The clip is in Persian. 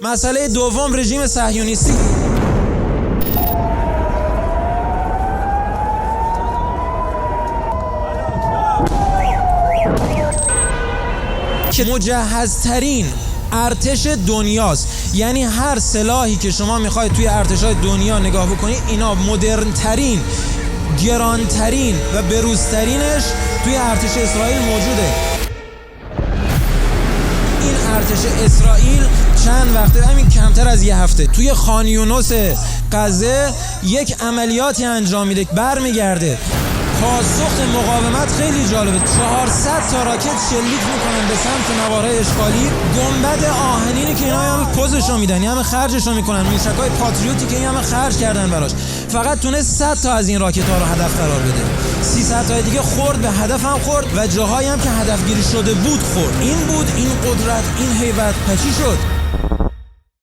مسئله دوم رژیم صهیونیستی که مجهزترین ارتش دنیاست. یعنی هر سلاحی که شما میخواید توی ارتش‌های دنیا نگاه بکنید، اینا مدرن‌ترین، گرانترین و بروزترینش توی ارتش اسرائیل موجوده. این ارتش اسرائیل چند وقته، همین کمتر از یه هفته، توی خان یونس غزه یک عملیاتی انجام میده، برمیگرده. پاسخ مقاومت خیلی جالبه. 400 تا راکت شلیک میکنن به سمت نوارهای اشغالی. گنبد آهنینی که اینا همه پوزشو میدن، همه خرجشو میکنن، موشکای پاتریوتی که اینا همه خرج کردن براش، فقط تونست 100 تا از این راکت ها رو هدف قرار بده. 300 تا دیگه خورد به هدف هم خورد و جاهایی هم که هدفگیری شده بود خورد. این بود این قدرت، این هیبت. چی شد؟